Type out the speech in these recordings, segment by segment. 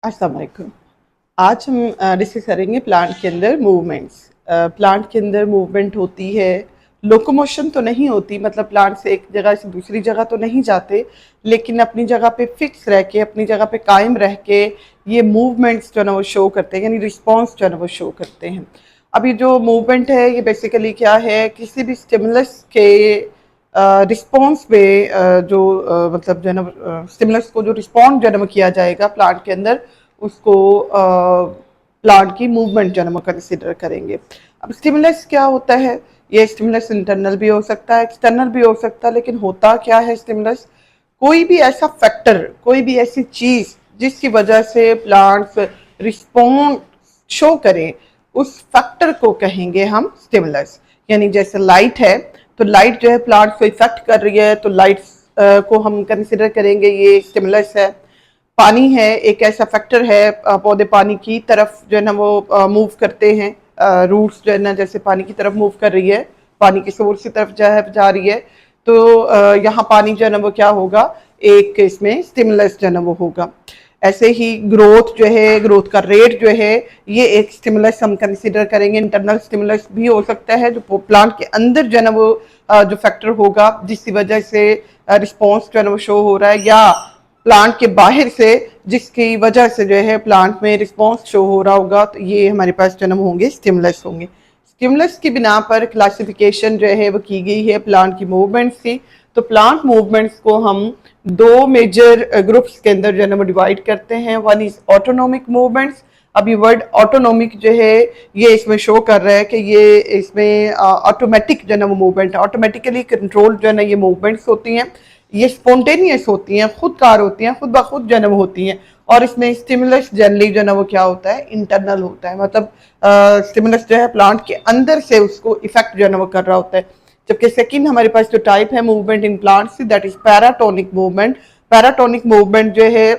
अस्सलाम वालेकुम। आज हम डिस्कस करेंगे प्लांट के अंदर मूवमेंट्स। प्लांट के अंदर मूवमेंट होती है, लोकोमोशन तो नहीं होती, मतलब प्लांट से एक जगह से दूसरी जगह तो नहीं जाते, लेकिन अपनी जगह पे फिक्स रह के, अपनी जगह पे कायम रह के ये मूवमेंट्स जो है ना वो शो करते हैं, यानी रिस्पॉन्स जो है ना वो शो करते हैं। अभी जो मूवमेंट है ये बेसिकली क्या है, किसी भी स्टिमुलस के रिस्पॉन्स पे जो मतलब जो है ना स्टिमुलस को जो रिस्पॉन्ड जो है ना वो किया जाएगा प्लांट के अंदर, उसको प्लांट की मूवमेंट जो है ना वो कंसिडर करेंगे। अब स्टिमुलस क्या होता है? ये स्टिमुलस इंटरनल भी हो सकता है, एक्सटर्नल भी हो सकता है, लेकिन होता क्या है स्टिमुलस? कोई भी ऐसा फैक्टर, कोई भी ऐसी चीज जिसकी वजह से प्लांट्स रिस्पॉन्ड शो करें, उस फैक्टर को कहेंगे हम स्टिमुलस। यानी जैसे लाइट है, तो लाइट जो है प्लांट को इफेक्ट कर रही है, तो लाइट को हम कंसिडर करेंगे ये स्टिमुलस है। पानी है, एक ऐसा फैक्टर है, पौधे पानी की तरफ जो है ना वो मूव करते हैं, रूट्स जो है ना जैसे पानी की तरफ मूव कर रही है, पानी की सोर्स की तरफ जा रही है, तो यहाँ पानी जो है ना वो क्या होगा, एक इसमें स्टिमुलस जो है ना वो होगा। ऐसे ही ग्रोथ जो है, ग्रोथ का रेट जो है, ये एक स्टिमुलस हम कंसिडर करेंगे। इंटरनल स्टिमुलस भी हो सकता है, जो प्लांट के अंदर जो है ना वो जो फैक्टर होगा जिसकी वजह से रिस्पॉन्स जो है ना वो शो हो रहा है, या प्लांट के बाहर से जिसकी वजह से जो है प्लांट में रिस्पॉन्स शो हो रहा होगा, तो ये हमारे पास जन्म होंगे, स्टिमुलस होंगे। स्टिमुलस की बिना पर क्लासिफिकेशन जो है वो की गई है प्लांट की मूवमेंट्स की। तो प्लांट मूवमेंट्स को हम दो मेजर ग्रुप्स के अंदर जो है ना वो डिवाइड करते हैं। One is autonomic movements. अब ये वर्ड ऑटोनोमिक जो है ये इसमें शो कर रहा है कि ये इसमें ऑटोमेटिक जो है ना वो मूवमेंट है, ऑटोमेटिकली कंट्रोल जो है ना ये मूवमेंट्स होती हैं, ये स्पॉन्टेनियस होती हैं, खुदकार होती हैं, खुद ब खुद जन्म होती हैं। और इसमें स्टिमुलस जनरली जो है ना वो क्या होता है, इंटरनल होता है, मतलब स्टिमुलस जो है प्लांट के अंदर से उसको इफेक्ट जो है ना वो कर रहा होता है। जबकि सेकंड हमारे पास जो टाइप है movement in plants, that is paratonic movement. Paratonic movement जो है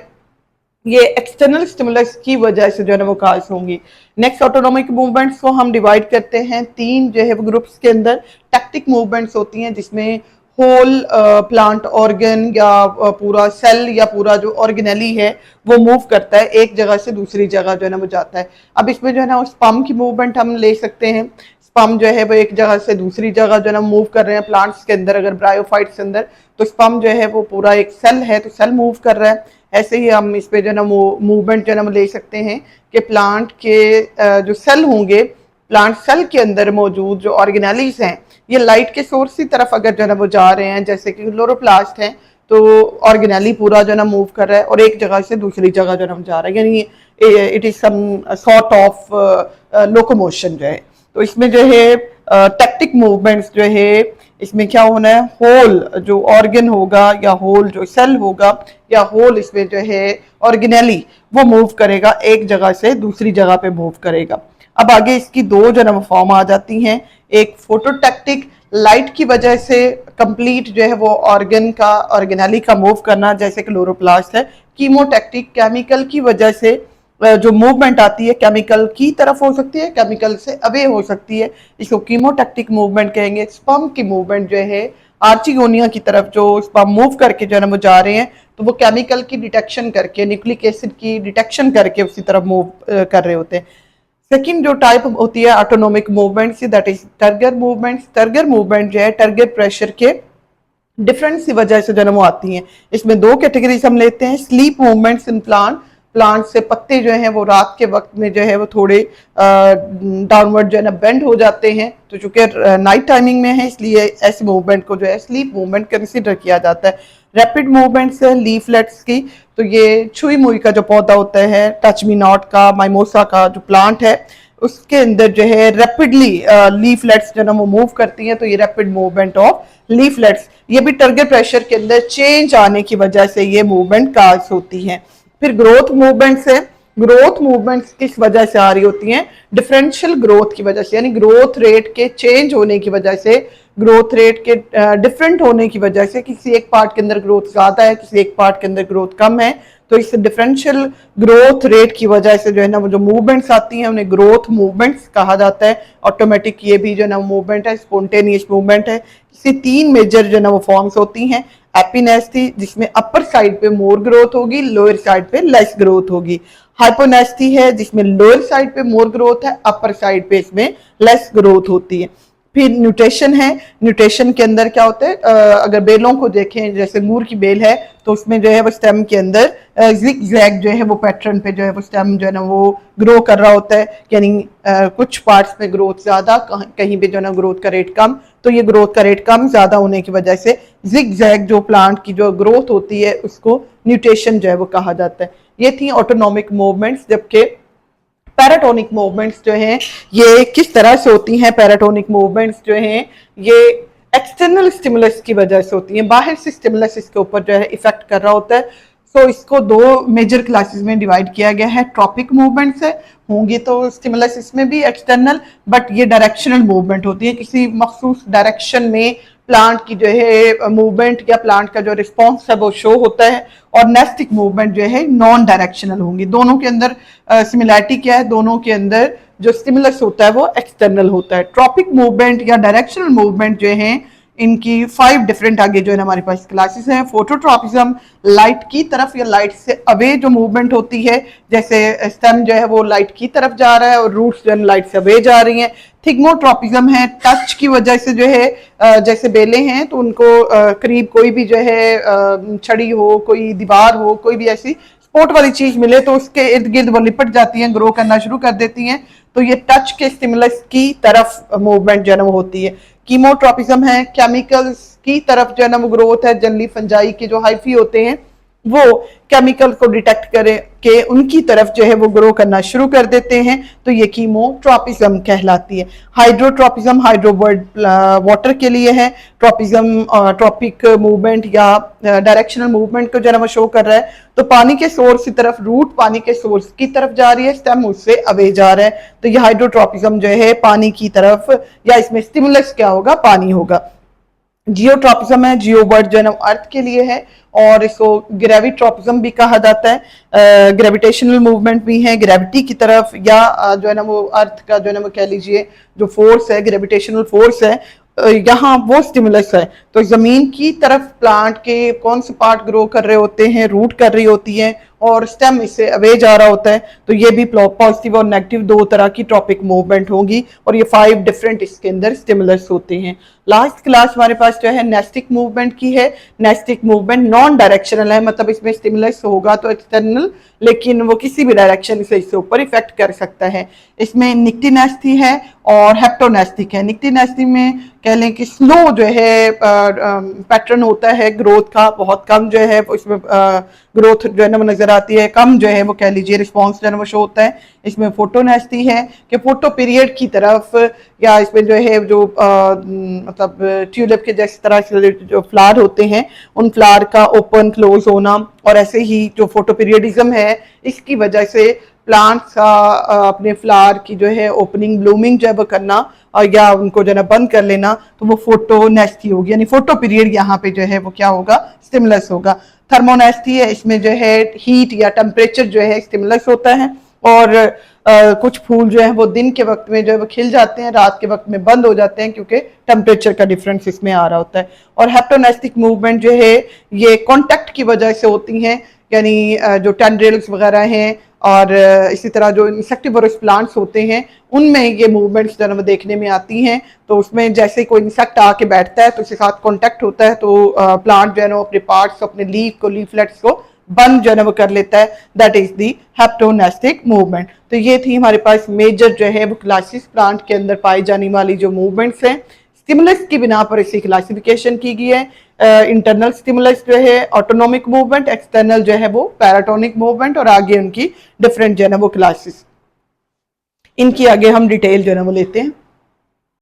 ये एक्सटर्नल स्टिमुलस की वजह से जो है ना वो काज होंगी। नेक्स्ट ऑटोनोमिक मूवमेंट्स को हम डिवाइड करते हैं तीन जो है वो ग्रुप्स के अंदर। टैक्टिक मूवमेंट्स होती हैं जिसमें होल प्लांट ऑर्गन या पूरा सेल या पूरा जो ऑर्गेनेली है वो मूव करता है, एक जगह से दूसरी जगह जो है ना वो जाता है। अब इसमें जो है ना स्पम की मूवमेंट हम ले सकते हैं। स्पम जो है वो एक जगह से दूसरी जगह जो है ना मूव कर रहे हैं प्लांट्स के अंदर, अगर ब्रायोफाइट्स के अंदर, तो स्पम जो है वो पूरा एक सेल है तो सेल मूव कर रहा है। ऐसे ही हम इस पे जो है ना मूवमेंट जो है ना ले सकते हैं कि प्लांट के जो सेल होंगे, प्लांट सेल के अंदर मौजूद जो ऑर्गेनेलीज हैं, ये लाइट के सोर्स की तरफ अगर जो है ना वो जा रहे हैं, जैसे कि क्लोरोप्लास्ट है, तो ऑर्गेनेली पूरा जो है ना मूव कर रहा है और एक जगह से दूसरी जगह जो है ना जा रहा है, यानी it is some sort of locomotion जो है। तो इसमें जो है टैक्टिक मूवमेंट्स जो है, इसमें क्या होना है, होल जो ऑर्गन होगा या होल जो सेल होगा या होल इसमें जो है ऑर्गेनेली, वो मूव करेगा, एक जगह से दूसरी जगह पे मूव करेगा। अब आगे इसकी दो जो है फॉर्म आ जाती हैं। एक फोटोटैक्टिक, लाइट की वजह से कंप्लीट जो है वो ऑर्गन का, ऑर्गेनेली का मूव करना, जैसे क्लोरोप्लास्ट है। कीमोटैक्टिक, केमिकल की वजह से जो मूवमेंट आती है केमिकल की तरफ हो सकती है, केमिकल से अवे हो सकती है, इसको कीमोटैक्टिक मूवमेंट कहेंगे। स्पर्म की मूवमेंट जो है आर्चिगोनिया की तरफ जो स्पर्म मूव करके जो है ना वो जा रहे हैं, तो वो केमिकल की डिटेक्शन करके, न्यूक्लिक एसिड की डिटेक्शन करके उसी तरफ मूव कर रहे होते हैं। सेकंड जो टाइप होती है autonomic movement, that is turgor movement. Turgor movement जो है टर्गर प्रेशर के डिफरेंस की वजह से जन्म आती हैं। इसमें दो कैटेगरीज हम लेते हैं। Sleep movements in plant, plant से पत्ते जो हैं वो रात के वक्त में जो है वो थोड़े डाउनवर्ड जो है ना बेंड हो जाते हैं, तो चूंकि नाइट टाइमिंग में है इसलिए ऐसे मूवमेंट को जो है स्लीप मूवमेंट कंसिडर किया जाता है। रैपिड मूवमेंट्स है लीफलेट्स की, तो ये छुई मुई का जो पौधा होता है, टच मी नॉट का, माइमोसा का जो प्लांट है, उसके अंदर जो है रैपिडली लीफलेट्स जो है ना वो मूव करती हैं, तो ये रैपिड मूवमेंट ऑफ लीफलेट्स, ये भी टर्गर प्रेशर के अंदर चेंज आने की वजह से ये मूवमेंट काज होती हैं। फिर ग्रोथ मूवमेंट्स है। ग्रोथ मूवमेंट्स किस वजह से आ रही होती हैं? डिफरेंशियल ग्रोथ की वजह से, यानी ग्रोथ रेट के चेंज होने की वजह से, ग्रोथ रेट के डिफरेंट होने की वजह से, किसी एक पार्ट के अंदर ग्रोथ ज्यादा है, किसी एक पार्ट के अंदर ग्रोथ कम है, तो इस डिफरेंशियल ग्रोथ रेट की वजह से जो है ना वो जो मूवमेंट्स आती हैं उन्हें ग्रोथ मूवमेंट्स कहा जाता है। ऑटोमेटिक ये भी जो है ना मूवमेंट है, स्पॉन्टेनियस मूवमेंट है। इससे तीन मेजर जो है ना वो फॉर्म्स होती हैं। एपिनेस्थी जिसमें अपर साइड पे मोर ग्रोथ होगी, लोअर साइड पे लेस ग्रोथ होगी। हाइपोनेस्थी है जिसमें लोअर साइड पे मोर ग्रोथ है, अपर साइड पे इसमें लेस ग्रोथ होती है। फिर न्यूट्रिशन है, न्यूट्रिशन के अंदर क्या होता है, अगर बेलों को देखें जैसे अंगूर की बेल है तो उसमें जो है वो स्टेम के अंदर जिग जैग जो है वो पैटर्न पे जो है वो स्टेम जो है ना वो ग्रो कर रहा होता है, यानी कुछ पार्ट्स में ग्रोथ ज्यादा, कहीं पे जो है ना ग्रोथ का रेट कम। तो ये ग्रोथ का रेट कम ज्यादा होने की वजह से जिग जैग जो प्लांट की जो ग्रोथ होती है उसको न्यूट्रिशन जो है वो कहा जाता है। ये थी ऑटोनॉमिक मूवमेंट्स। जबकि पैराटोनिक मूवमेंट्स जो हैं ये किस तरह से होती हैं, पैराटोनिक मूवमेंट्स जो हैं ये एक्सटर्नल स्टिमुलस की वजह से होती हैं, बाहर से स्टिमुलस इसके ऊपर जो है इफेक्ट कर रहा होता है। सो इसको दो मेजर क्लासेस में डिवाइड किया गया है। ट्रॉपिक मूवमेंट्स है, होंगी तो स्टिमुलस इसमें भी एक्सटर्नल, बट ये डायरेक्शनल मूवमेंट होती है, किसी मखसूस डायरेक्शन में प्लांट की जो है मूवमेंट या प्लांट का जो रिस्पॉन्स है वो शो होता है। और नेस्टिक मूवमेंट जो है नॉन डायरेक्शनल होंगी। दोनों के अंदर सिमिलैरिटी क्या है, दोनों के अंदर जो स्टिमुलस होता है वो एक्सटर्नल होता है। ट्रॉपिक मूवमेंट या डायरेक्शनल मूवमेंट जो है इनकी 5 डिफरेंट आगे जो है हमारे पास क्लासेस हैं। फोटोट्रॉपिज्म, लाइट की तरफ या लाइट से अवे जो मूवमेंट होती है, जैसे स्टेम जो है वो लाइट की तरफ जा रहा है और रूट्स जो है लाइट से अवे जा रही हैं। थिग्मोट्रॉपिज्म है, टच की वजह से जो है जैसे बेलें हैं तो उनको करीब कोई भी जो है छड़ी हो, कोई दीवार हो, कोई भी ऐसी सपोर्ट वाली चीज मिले तो उसके इर्द गिर्द वो लिपट जाती हैं, ग्रो करना शुरू कर देती हैं। तो ये टच के स्टिमुलस की तरफ मूवमेंट जो है ना वो होती है। कीमोट्रॉपिज्म है, केमिकल्स की तरफ जो है ना वो ग्रोथ है। जनरली फंजाई के जो हाइफी होते हैं वो केमिकल को डिटेक्ट करे के उनकी तरफ जो है वो ग्रो करना शुरू कर देते हैं, तो ये कीमोट्रॉपिज्म कहलाती है। हाइड्रोट्रॉपिज्म हाइड्रो वाटर के लिए है। ट्रॉपिज्म ट्रॉपिक मूवमेंट या डायरेक्शनल मूवमेंट को जो है वो शो कर रहा है, तो पानी के सोर्स की तरफ, रूट पानी के सोर्स की तरफ जा रही है, स्टेम उससे अवे जा रहा है, तो ये हाइड्रोट्रॉपिज्म जो है पानी की तरफ, या इसमें स्टिमुलस क्या होगा, पानी होगा। जियोट्रॉपिज्म है, जियो वर्ड जो है ना अर्थ के लिए है, और इसको ग्रेविट्रॉपिज्म भी कहा जाता है। ग्रेविटेशनल मूवमेंट भी है, ग्रेविटी की तरफ, या जो है ना वो अर्थ का जो है ना वो कह लीजिए जो फोर्स है, ग्रेविटेशनल फोर्स है, यहाँ वो स्टिमुलस है। तो जमीन की तरफ प्लांट के कौन से पार्ट ग्रो कर रहे होते हैं, रूट कर रही होती है, और स्टेम इससे अवे जा रहा होता है। तो ये भी पॉजिटिव और नेगेटिव दो तरह की ट्रॉपिक मूवमेंट होगी, और ये 5 डिफरेंट इसके अंदर स्टिमुलस होते हैं। लास्ट क्लास हमारे पास जो है नेस्टिक मूवमेंट की है। नेस्टिक मूवमेंट नॉन डायरेक्शनल है, मतलब इसमें स्टिमुलस होगा तो एक्सटर्नल, लेकिन वो किसी भी डायरेक्शन से इसके ऊपर इफेक्ट कर सकता है। इसमें निक्टिनेस्थी है और हेप्टोनेस्टिक है। निक्टिनेस्थी में कह लें कि स्लो जो है पैटर्न होता है ग्रोथ का, बहुत कम जो है इसमें ग्रोथ जो है ना वो नजर आती है, कम जो है वो कह लीजिए रिस्पॉन्स जो है वो शो होता है। इसमें फोटोनेस्टी है कि फोटो पीरियड की तरफ, या इसमें जो है जो मतलब ट्यूलिप के जैसी तरह से जो फ्लावर होते हैं उन फ्लावर का ओपन क्लोज होना, और ऐसे ही जो फोटो पीरियडिज्म है इसकी वजह से प्लांट्स का अपने फ्लावर की जो है ओपनिंग ब्लूमिंग जो है वो करना, और या उनको जो है बंद कर लेना, तो वो फोटोनेस्टी होगी, यानी फोटो पीरियड यहाँ पे जो है वो क्या होगा, स्टिमुलस होगा। थर्मोनेस्टी है, इसमें जो है हीट या टेम्परेचर जो है स्टिमुलस होता है, और कुछ फूल जो है वो दिन के वक्त में जो है वो खिल जाते हैं, रात के वक्त में बंद हो जाते हैं क्योंकि टेम्परेचर का डिफरेंस इसमें आ रहा होता है। और हेप्टोनेस्टिक मूवमेंट जो है ये कॉन्टैक्ट की वजह से होती हैं, यानी जो टेंड्रिल्स वगैरह हैं और इसी तरह जो इंसेक्टिवोरस प्लांट्स होते हैं उनमें ये मूवमेंट्स जो है वो देखने में आती हैं। तो उसमें जैसे कोई इंसेक्ट आके बैठता है तो उसके साथ कॉन्टैक्ट होता है, तो प्लांट जो है ना अपने पार्ट्स, अपने लीफ को, लीफलेट्स को बंद जो है वो कर लेता है, दैट इज दी हेप्टोनेस्टिक मूवमेंट। तो ये थी हमारे पास मेजर जो है वो क्लासेस प्लांट के अंदर पाई जाने वाली जो मूवमेंट्स हैं। स्टिमुलस की बिना पर इसकी क्लासिफिकेशन की गई है। इंटरनल स्टिमुलस जो है ऑटोनोमिक मूवमेंट, एक्सटर्नल जो है वो पैराटोनिक मूवमेंट, और आगे उनकी डिफरेंट जो है ना वो क्लासेस, इनकी आगे हम डिटेल जो है ना वो लेते हैं।